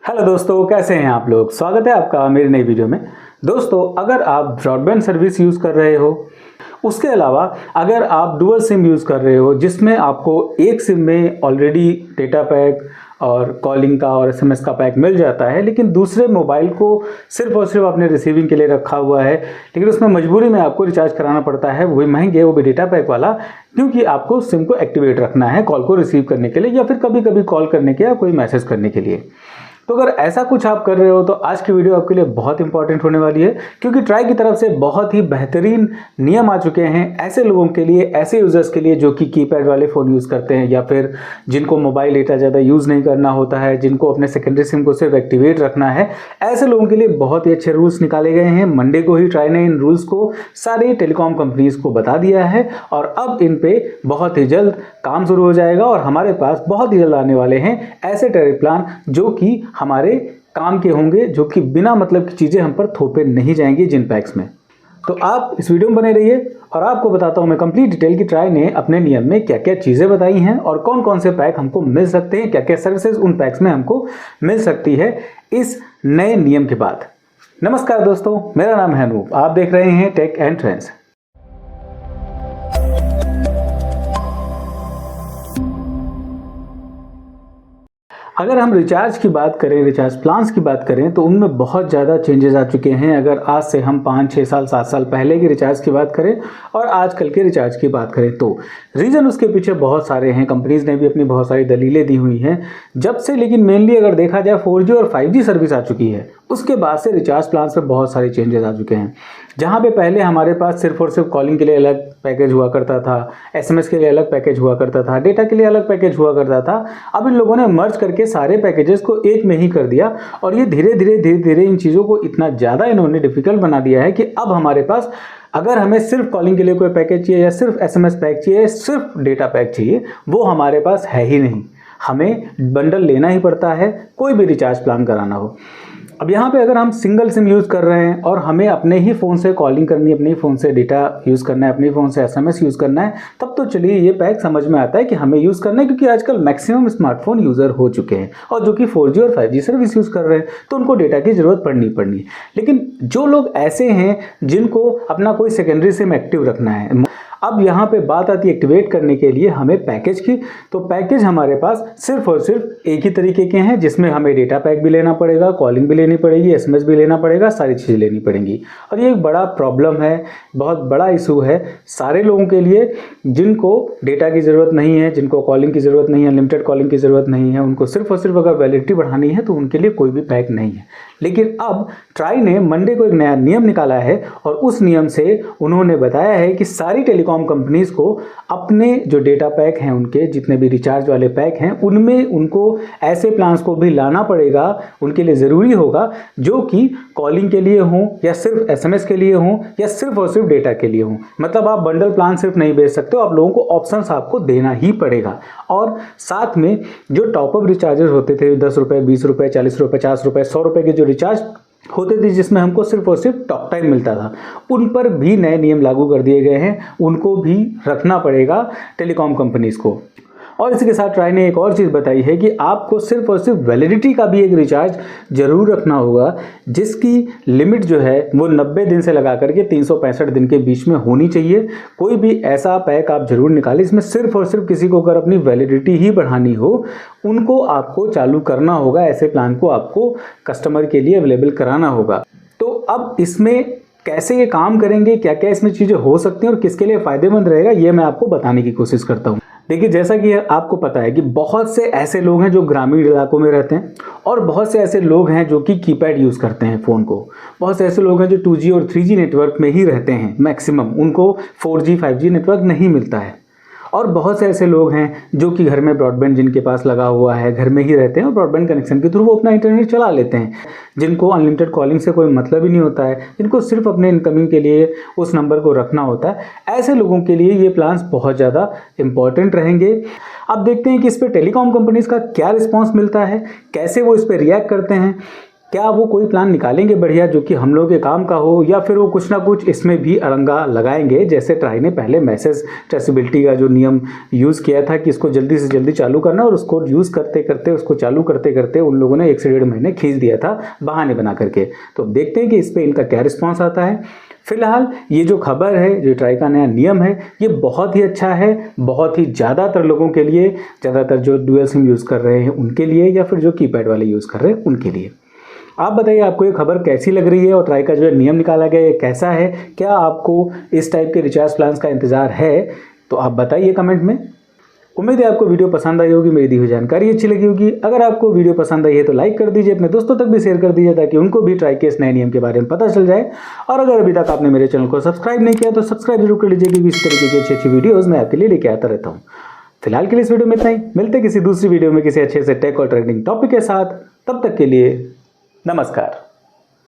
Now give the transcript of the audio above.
Hello दोस्तों, कैसे हैं आप लोग। स्वागत है आपका मेरी नई वीडियो में। दोस्तों, अगर आप ब्रॉडबैंड सर्विस यूज़ कर रहे हो, उसके अलावा अगर आप डुअल सिम यूज़ कर रहे हो जिसमें आपको एक सिम में ऑलरेडी डेटा पैक और कॉलिंग का और एसएमएस का पैक मिल जाता है, लेकिन दूसरे मोबाइल को सिर्फ और सिर्फ आपने रिसीविंग के लिए रखा हुआ है, लेकिन उसमें मजबूरी में आपको रिचार्ज कराना पड़ता है, वो भी महंगे, वो भी डेटा पैक वाला, क्योंकि आपको सिम को एक्टिवेट रखना है कॉल को रिसीव करने के लिए या फिर कभी कभी कॉल करने के या कोई मैसेज करने के लिए। तो अगर ऐसा कुछ आप कर रहे हो तो आज की वीडियो आपके लिए बहुत इंपॉर्टेंट होने वाली है, क्योंकि ट्राई की तरफ से बहुत ही बेहतरीन नियम आ चुके हैं ऐसे लोगों के लिए, ऐसे यूज़र्स के लिए जो कि कीपैड वाले फ़ोन यूज़ करते हैं या फिर जिनको मोबाइल डेटा ज़्यादा यूज़ नहीं करना होता है, जिनको अपने सेकेंडरी सिम को सिर्फ एक्टिवेट रखना है। ऐसे लोगों के लिए बहुत ही अच्छे रूल्स निकाले गए हैं। मंडे को ही ट्राई ने इन रूल्स को सारे टेलीकॉम कंपनीज़ को बता दिया है और अब इन पे बहुत ही जल्द काम शुरू हो जाएगा और हमारे पास बहुत ही जल्द आने वाले हैं ऐसे टैरिफ प्लान जो कि हमारे काम के होंगे, जो कि बिना मतलब की चीज़ें हम पर थोपे नहीं जाएंगी जिन पैक्स में। तो आप इस वीडियो में बने रहिए और आपको बताता हूँ मैं कंप्लीट डिटेल कि ट्राई ने अपने नियम में क्या क्या चीज़ें बताई हैं और कौन कौन से पैक हमको मिल सकते हैं, क्या क्या सर्विसेज उन पैक्स में हमको मिल सकती है इस नए नियम के बाद। नमस्कार दोस्तों, मेरा नाम है अनूप, आप देख रहे हैं टेक एंड ट्रेंड्स। अगर हम रिचार्ज की बात करें, रिचार्ज प्लान्स की बात करें, तो उनमें बहुत ज़्यादा चेंजेस आ चुके हैं। अगर आज से हम 5, 6 साल, 7 साल पहले की रिचार्ज की बात करें और आजकल के रिचार्ज की बात करें तो रीज़न उसके पीछे बहुत सारे हैं। कंपनीज़ ने भी अपनी बहुत सारी दलीलें दी हुई हैं जब से, लेकिन मेनली अगर देखा जाए 4G और 5G सर्विस आ चुकी है उसके बाद से रिचार्ज प्लान्स में बहुत सारे चेंजेस आ चुके हैं। जहाँ पे पहले हमारे पास सिर्फ और सिर्फ कॉलिंग के लिए अलग पैकेज हुआ करता था, एसएमएस के लिए अलग पैकेज हुआ करता था, डेटा के लिए अलग पैकेज हुआ करता था, अब इन लोगों ने मर्ज करके सारे पैकेजेस को एक में ही कर दिया और ये धीरे धीरे इन चीज़ों को इतना ज़्यादा इन्होंने डिफिकल्ट बना दिया है कि अब हमारे पास अगर हमें सिर्फ कॉलिंग के लिए कोई पैकेज चाहिए या सिर्फ एसएमएस पैक चाहिए, सिर्फ डेटा पैक चाहिए, वो हमारे पास है ही नहीं। हमें बंडल लेना ही पड़ता है कोई भी रिचार्ज प्लान कराना हो। अब यहाँ पे अगर हम सिंगल सिम यूज़ कर रहे हैं और हमें अपने ही फ़ोन से कॉलिंग करनी है, अपने ही फ़ोन से डेटा यूज़ करना है, अपने फ़ोन से एसएमएस यूज़ करना है, तब तो चलिए ये पैक समझ में आता है कि हमें यूज़ करना है, क्योंकि आजकल मैक्सिमम स्मार्टफोन यूज़र हो चुके हैं और जो कि 4G और 5G सर्विस यूज़ कर रहे हैं तो उनको डेटा की ज़रूरत पड़नी है। लेकिन जो लोग ऐसे हैं जिनको अपना कोई सेकेंडरी सिम एक्टिव रखना है, अब यहाँ पे बात आती है एक्टिवेट करने के लिए हमें पैकेज की। तो पैकेज हमारे पास सिर्फ और सिर्फ एक ही तरीके के हैं जिसमें हमें डेटा पैक भी लेना पड़ेगा, कॉलिंग भी लेनी पड़ेगी, एसएमएस भी लेना पड़ेगा, सारी चीज़ें लेनी पड़ेंगी। और ये एक बड़ा प्रॉब्लम है, बहुत बड़ा इशू है सारे लोगों के लिए जिनको डेटा की ज़रूरत नहीं है, जिनको कॉलिंग की ज़रूरत नहीं है, अनलिमिटेड कॉलिंग की ज़रूरत नहीं है, उनको सिर्फ और सिर्फ अगर वैलिडिटी बढ़ानी है तो उनके लिए कोई भी पैक नहीं है। लेकिन अब ट्राई ने मंडे को एक नया नियम निकाला है और उस नियम से उन्होंने बताया है कि सारी टेलीकॉम कंपनीज को अपने जो डेटा पैक हैं, उनके जितने भी रिचार्ज वाले पैक हैं, उनमें उनको ऐसे प्लान्स को भी लाना पड़ेगा, उनके लिए ज़रूरी होगा जो कि कॉलिंग के लिए हों या सिर्फ एसएमएस के लिए हों या सिर्फ और सिर्फ डेटा के लिए हों। मतलब आप बंडल प्लान सिर्फ नहीं बेच सकते हो, आप लोगों को ऑप्शंस आपको देना ही पड़ेगा। और साथ में जो टॉपअप रिचार्जेस होते थे 10 रुपये, 20 रुपये, 40 रुपये, 50 रुपये, 100 रुपये के जो रिचार्ज होते थे जिसमें हमको सिर्फ और सिर्फ टॉक टाइम मिलता था, उन पर भी नए नियम लागू कर दिए गए हैं। उनको भी रखना पड़ेगा टेलीकॉम कंपनीज को। और इसके साथ ट्राई ने एक और चीज़ बताई है कि आपको सिर्फ और सिर्फ वैलिडिटी का भी एक रिचार्ज जरूर रखना होगा, जिसकी लिमिट जो है वो 90 दिन से लगा करके 365 दिन के बीच में होनी चाहिए। कोई भी ऐसा पैक आप जरूर निकालें इसमें सिर्फ और सिर्फ किसी को अगर अपनी वैलिडिटी ही बढ़ानी हो, उनको आपको चालू करना होगा, ऐसे प्लान को आपको कस्टमर के लिए अवेलेबल कराना होगा। तो अब इसमें कैसे ये काम करेंगे, क्या क्या इसमें चीज़ें हो सकती हैं और किसके लिए फ़ायदेमंद रहेगा, ये मैं आपको बताने की कोशिश करता हूँ। देखिए, जैसा कि आपको पता है कि बहुत से ऐसे लोग हैं जो ग्रामीण इलाकों में रहते हैं और बहुत से ऐसे लोग हैं जो कि कीपैड यूज़ करते हैं फ़ोन को। बहुत से ऐसे लोग हैं जो 2G और 3G नेटवर्क में ही रहते हैं मैक्सिमम, उनको 4G 5G नेटवर्क नहीं मिलता है। और बहुत से ऐसे लोग हैं जो कि घर में ब्रॉडबैंड जिनके पास लगा हुआ है, घर में ही रहते हैं और ब्रॉडबैंड कनेक्शन के थ्रू वो अपना इंटरनेट चला लेते हैं, जिनको अनलिमिटेड कॉलिंग से कोई मतलब ही नहीं होता है, जिनको सिर्फ अपने इनकमिंग के लिए उस नंबर को रखना होता है। ऐसे लोगों के लिए ये प्लान्स बहुत ज़्यादा इंपॉर्टेंट रहेंगे। अब देखते हैं कि इस पर टेलीकॉम कंपनीज़ का क्या रिस्पॉन्स मिलता है, कैसे वो इस पर रिएक्ट करते हैं, क्या वो कोई प्लान निकालेंगे बढ़िया जो कि हम लोग के काम का हो, या फिर वो कुछ ना कुछ इसमें भी अड़ंगा लगाएंगे। जैसे ट्राई ने पहले मैसेज ट्रेसेबिलिटी का जो नियम यूज़ किया था कि इसको जल्दी से जल्दी चालू करना, और उसको यूज़ करते करते उसको चालू करते करते उन लोगों ने 1 से 1.5 महीने खींच दिया था बहाने बना करके। तो देखते हैं कि इस पर इनका क्या रिस्पॉन्स आता है। फिलहाल ये जो खबर है, जो ट्राई का नया नियम है, ये बहुत ही अच्छा है, बहुत ही ज़्यादातर लोगों के लिए, ज़्यादातर जो डुअल सिम यूज़ कर रहे हैं उनके लिए, या फिर जो कीपैड वाले यूज़ कर रहे हैं उनके लिए। आप बताइए आपको ये खबर कैसी लग रही है, और ट्राई का जो नियम निकाला गया है कैसा है। क्या आपको इस टाइप के रिचार्ज प्लान्स का इंतज़ार है? तो आप बताइए कमेंट में। उम्मीद है आपको वीडियो पसंद आई होगी, मेरी दी हुई जानकारी अच्छी लगी होगी। अगर आपको वीडियो पसंद आई है तो लाइक कर दीजिए, अपने दोस्तों तक भी शेयर कर दीजिए ताकि उनको भी ट्राई के इस नए नियम के बारे में पता चल जाए। और अगर अभी तक आपने मेरे चैनल को सब्सक्राइब नहीं किया तो सब्सक्राइब जरूर कर लीजिए, क्योंकि इस तरीके की अच्छी अच्छी वीडियोज़ मैं आपके लिए लेके आता रहता हूँ। फिलहाल के लिए इस वीडियो में इतना ही, मिलते किसी दूसरी वीडियो में किसी अच्छे से टेक और ट्रेंडिंग टॉपिक के साथ। तब तक के लिए नमस्कार।